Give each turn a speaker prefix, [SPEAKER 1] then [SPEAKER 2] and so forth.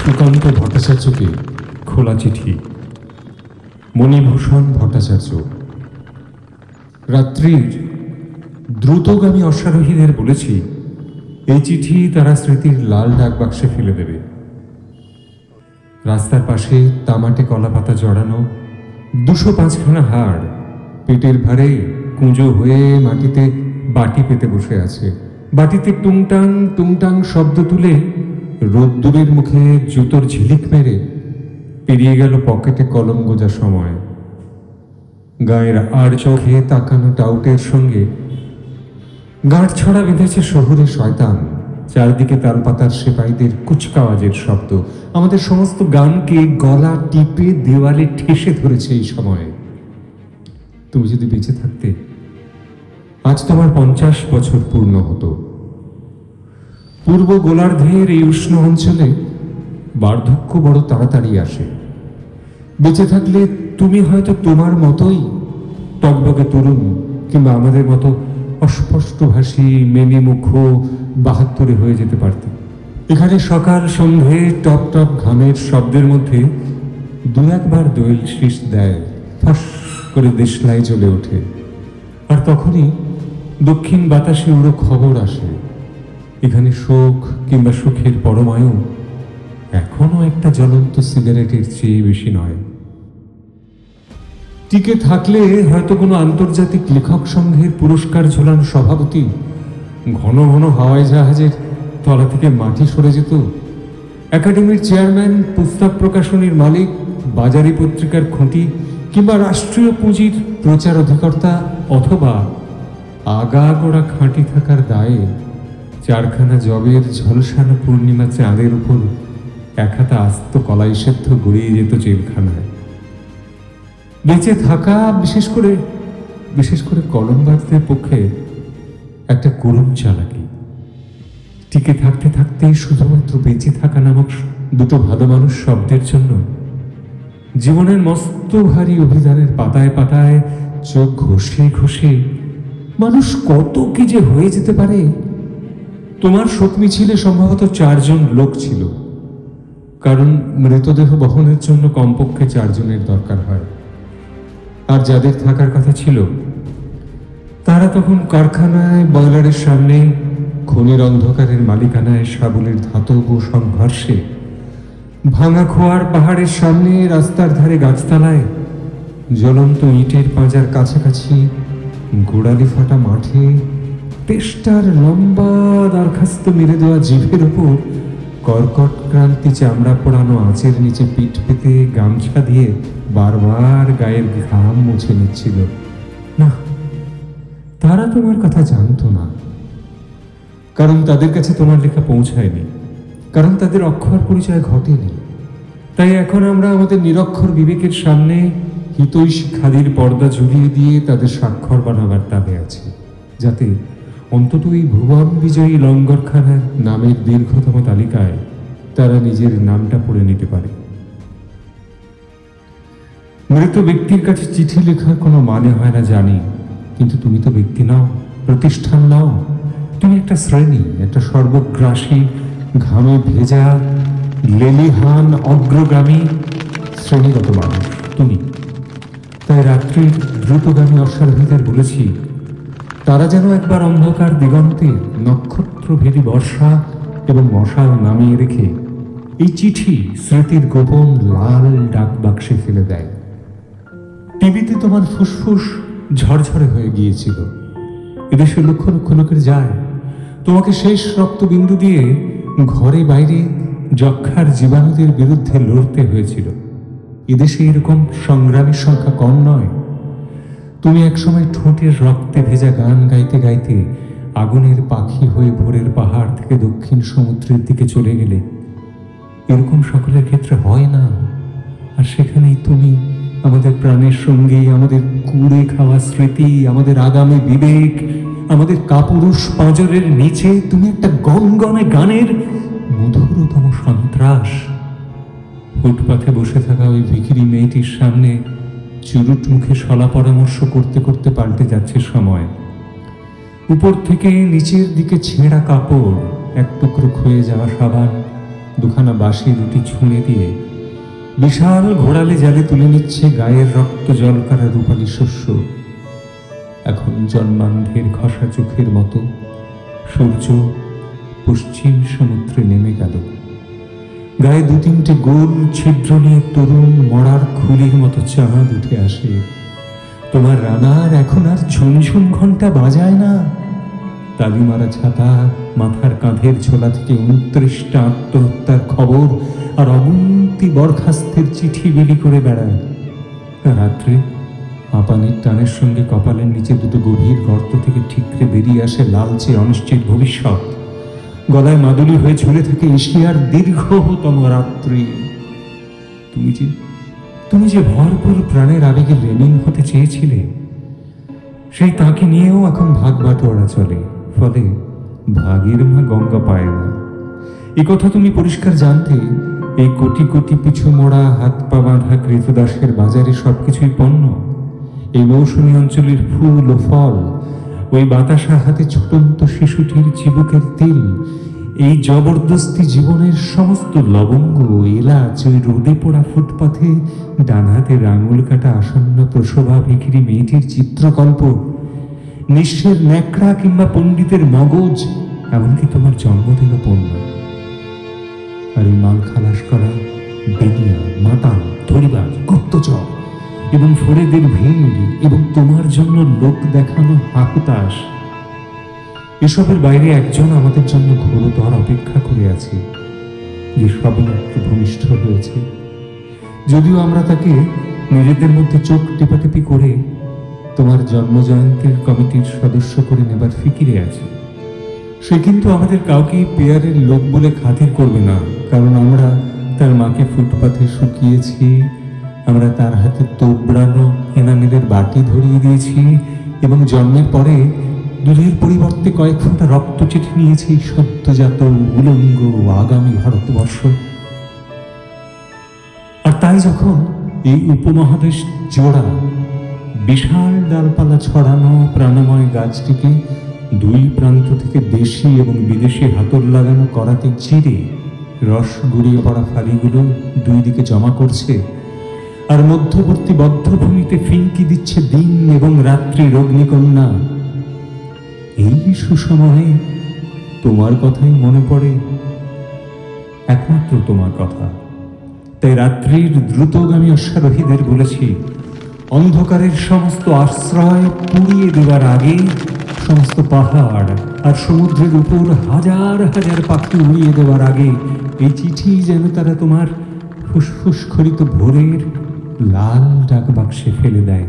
[SPEAKER 1] সুকান্ত ভট্টাচার্যকে খোলা চিঠি। মণিভূষণ ভট্টাচার্য। রাত্রির দ্রুতগামী অশ্বারোহীদের বলেছি এই চিঠি তারা স্মৃতির লাল ডাক বাক্সে ফেলে দেবে। রাস্তার পাশে তামাটে কলা পাতা জড়ানো 205খানা হাড় পেটের ভারে কুঁজো হয়ে মাটিতে বাটি পেতে বসে আছে। বাটিতে টুংটাং টুংটাং শব্দ তুলে রোদ্দুরের মুখে জুতোর ঝিলিক মেরে পেরিয়ে গেল পকেটে কলম গোজা সময়। গায়ের আর চোখে তাকানো টাউটের সঙ্গে গাঁট ছড়া বেঁধেছে শহুরে শয়তান। চারদিকে তালপাতার সেপাইদের কুচকাওয়াজের শব্দ আমাদের সমস্ত গানকে গলা টিপে দেওয়ালে ঠেসে ধরেছে এই সময়ে। তুমি যদি বেঁচে থাকতে আজ তোমার 50 বছর পূর্ণ হতো। পূর্ব গোলার্ধের এই উষ্ণ অঞ্চলে বার্ধক্য বড় তাড়াতাড়ি আসে। বেঁচে থাকলে তুমি হয়তো তোমার মতোই টকবকে তরুণ কিংবা আমাদের মতো অস্পষ্টভাষী মেনে মুখ 72 হয়ে যেতে পারতে। এখানে সকাল সন্ধে টপ টপ ঘামের শব্দের মধ্যে দু একবার দোয়েল শীষ দেয়, ফাঁস করে দেশলাই জ্বলে ওঠে। আর তখনই দক্ষিণ বাতাসে উড়ো খবর আসে এখানে শোক কিংবা সুখের পরমায়ু এখনো একটা জ্বলন্ত সিগারেটের চেয়ে বেশি নয়। টিকে থাকলে হয়তো কোনো আন্তর্জাতিক লেখক সংঘের পুরস্কার ঝোলানো সভাপতি ঘন ঘন হাওয়াই জাহাজের তলা থেকে মাটি সরে যেত। একাডেমির চেয়ারম্যান, পুস্তক প্রকাশনীর মালিক, বাজারি পত্রিকার খুঁটি কিংবা রাষ্ট্রীয় পুঁজির প্রচার অধিকর্তা অথবা আগাগোড়া খাঁটি থাকার দায়ে 4খানা জবের ঝলসানো পূর্ণিমা চাঁদের উপর এক হাতা আস্ত কলাই সেদ্ধ গড়িয়ে যেত জেলখানায়। বেঁচে থাকা বিশেষ করে কলমবাজদের পক্ষে একটা করুণ চালাকি। টিকে থাকতে থাকতেই শুধুমাত্র বেঁচে থাকা নামক দুটো ভালো মানুষ শব্দের জন্য জীবনের মস্ত ভারী অভিযানের পাতায় পাতায় চোখ ঘষে ঘষে মানুষ কত কি যে হয়ে যেতে পারে। তোমার শোক মিছিলে সম্ভবত 4 জন লোক ছিল, কারণ মৃতদেহ বহনের জন্য কমপক্ষে 4 জনের দরকার হয়। আর যাদের থাকার কথা ছিল তারা তখন কারখানায়, বয়লারের সামনে, খনির অন্ধকারের মালিকানায়, সাবলের ধাতব সংঘর্ষে, ভাঙা খোয়ার পাহাড়ের সামনে, রাস্তার ধারে গাছতলায়, জ্বলন্ত ইটের পাঁজার কাছাকাছি, গোড়ালি ফাটা মাঠে, তেষ্টার লম্বা দরখাস্ত মেরে দেওয়া জিভের উপর কর্কট ক্রান্তি চামড়া পোড়ানো আঁচের নিচে পিঠ পেতে গামছা দিয়ে বারবার গায়ের ঘাম মুছে নিচ্ছিল। না, তারা তোমার কথা জানতো না, কারণ তাদের কাছে তোমার লেখা পৌঁছায়নি, কারণ তাদের অক্ষর পরিচয় ঘটেনি। তাই এখন আমরা আমাদের নিরক্ষর বিবেকের সামনে হিতৈষী খাদির পর্দা ঝুলিয়ে দিয়ে তাদের স্বাক্ষর বানাবার তাবে আছে, যাতে অন্তত এই ভুবন বিজয়ী লঙ্গরখানার নামের দীর্ঘতম তালিকায় তারা নিজের নামটা পড়ে নিতে পারে। মৃত ব্যক্তির কাছে চিঠি লেখার কোনো মানে হয় না জানি, কিন্তু তুমি তো ব্যক্তি নাও, প্রতিষ্ঠান নাও। তুমি একটা শ্রেণী, একটা সর্বগ্রাসী, ঘামে ভেজা, লেলিহান, অগ্রগামী শ্রেণীগত মানুষ তুমি। তাই রাত্রির দ্রুতগামী অশ্বারোহীদের বলেছি তারা যেন একবার অন্ধকার দিগন্তে নক্ষত্রভেদী বর্ষা এবং মশাল নামিয়ে রেখে এই চিঠি স্মৃতির গোপন লাল ডাক বাক্সে ফেলে দেয়। টিভিতে তোমার ফুসফুস ঝরঝরে হয়ে গিয়েছিল। এদেশে লক্ষ লক্ষ লোকের যায়, তোমাকে শেষ রক্তবিন্দু দিয়ে ঘরে বাইরে যক্ষার জীবাণুদের বিরুদ্ধে লড়তে হয়েছিল। এদেশে এরকম সংগ্রামীর সংখ্যা কম নয়। তুমি একসময় ঠোঁটের রক্তে ভেজা গান গাইতে গাইতে আগুনের পাখি হয়ে ভোরের পাহাড় থেকে দক্ষিণ সমুদ্রের দিকে চলে গেলে। এরকম সকলের ক্ষেত্রে হয় না। আর সেখানেই তুমি আমাদের প্রাণের সঙ্গে, আমাদের কুড়ে খাওয়া স্মৃতি, আমাদের আগামী বিবেক, আমাদের কাপুরুষ পাঁজরের নিচে তুমি একটা গনগনে গানের মধুরতম সন্ত্রাস। ফুটপাথে বসে থাকা ওই ভিখিরি মেয়েটির সামনে চুরুট মুখে সলা পরামর্শ করতে করতে পাল্টে যাচ্ছে সময়। উপর থেকে নিচের দিকে ছেঁড়া কাপড়, এক টুকরো ক্ষয়ে যাওয়া সাবান, দুখানা বাসি রুটি ছুঁড়ে দিয়ে বিশাল ঘোড়ালে জালে তুলে নিচ্ছে গায়ের রক্ত জল করা রূপালী শস্য। এখন জন্মান্ধের ঘষা চোখের মতো সূর্য পশ্চিম সমুদ্রে নেমে গেল। গায়ে দু তিনটে গোল ছিদ্র নিয়ে তরুণ মরার খুলির মতো চাঁদ উঠে আসে। তোমার রানার এখন আর ঝুনঝুন ঘন্টা বাজায় না। তালিমারা ছাতা, মাথার কাঁধের ঝোলা থেকে 29টা আত্মহত্যার খবর আর অগুন্তি বরখাস্তের চিঠি বিলি করে বেড়ায়। রাত্রে হাঁপানির টানের সঙ্গে কপালের নিচে দুটো গভীর গর্ত থেকে ঠিকরে বেরিয়ে আসে লালচে অনিশ্চিত ভবিষ্যৎ। গলায় মাদুলি হয়ে ঝুলে থাকে এশিয়ার দীর্ঘতম রাত্রি। তুমি যে ভরপুর প্রাণের আবেগে লেনিন হতে চেয়েছিলে, সেই তাকে নিয়েও এখন ভাগ বাটোয়ারা চলে। ফলে ভাগের মা গঙ্গা পায় না। এ কথা তুমি পরিষ্কার জানতে এই কোটি কোটি পিছু মোড়া হাত পা বাঁধা কৃতদাসের বাজারে সবকিছুই পণ্য। এই মৌসুমী অঞ্চলের ফুল ও ফল, ওই বাতাসা হাতে ছোটন্ত শিশুটির চিবুকের তিল, এই জবরদস্তি জীবনের সমস্ত লবঙ্গ, এলাচ, ওই রোদে পোড়া ফুটপাথে ডান হাতের আঙুল কাটা আসন্ন প্রসবা ভিখিরি মেয়েটির চিত্রকল্প, নিঃস্বের ন্যাকড়া কিংবা পণ্ডিতের মগজ, এমনকি তোমার জন্মদিনও পণ্য। আর এই মাল খালাস করা বেনিয়া, মাতাল, ধরিবাজ, গুপ্তচর এবং ফরেদের ভিড় এবং তোমার জন্য লোক দেখানো হাহুতাশ, এসবের বাইরে একজন আমাদের জন্য ঘোরতর অপেক্ষা করে আছে, যে সবেমাত্র ভূমিষ্ঠ হয়েছে। যদিও আমরা তাকে নিজেদের মধ্যে চোখ টেপাটেপি করে তোমার জন্মজয়ন্তীর কমিটির সদস্য করে নেবার ফিকিরে আছে। সে কিন্তু আমাদের কাউকে পেয়ারের লোক বলে খাতির করবে না, কারণ আমরা তার মাকে ফুটপাথে শুকিয়েছি, আমরা তার হাতে তোবড়ানো এনামেলের বাটি ধরিয়ে দিয়েছি এবং জন্মের পরে দুধের পরিবর্তে কয়েক ফোঁটা রক্ত চিঠি নিয়েছি সদ্যজাত উলঙ্গ আগামী ভারতবর্ষ। আর তাই যখন এই উপমহাদেশ জোড়া বিশাল ডালপালা ছড়ানো প্রাণময় গাছটিকে দুই প্রান্ত থেকে দেশি এবং বিদেশি হাতল লাগানো করাতে চিরে রস গড়িয়ে পড়া ফালিগুলো দুই দিকে জমা করছে, আর মধ্যবর্তী বদ্ধভূমিতে ফিনকি দিচ্ছে দিন এবং রাত্রি অগ্নিকন্যা, এই সুসময়ে তোমার কথাই মনে পড়ে, একমাত্র তোমার কথা। তাই রাত্রির দ্রুতগামী অশ্বারোহীদের বলেছি, অন্ধকারের সমস্ত আশ্রয় পুড়িয়ে দেওয়ার আগে সমস্ত পাহাড় আর সমুদ্রের উপর হাজার হাজার পাখি উড়িয়ে দেওয়ার আগে এই চিঠি যেন তারা তোমার ফুসফুস খরিত ভোরের লাল ডাক বাক্সে ফেলে দেয়।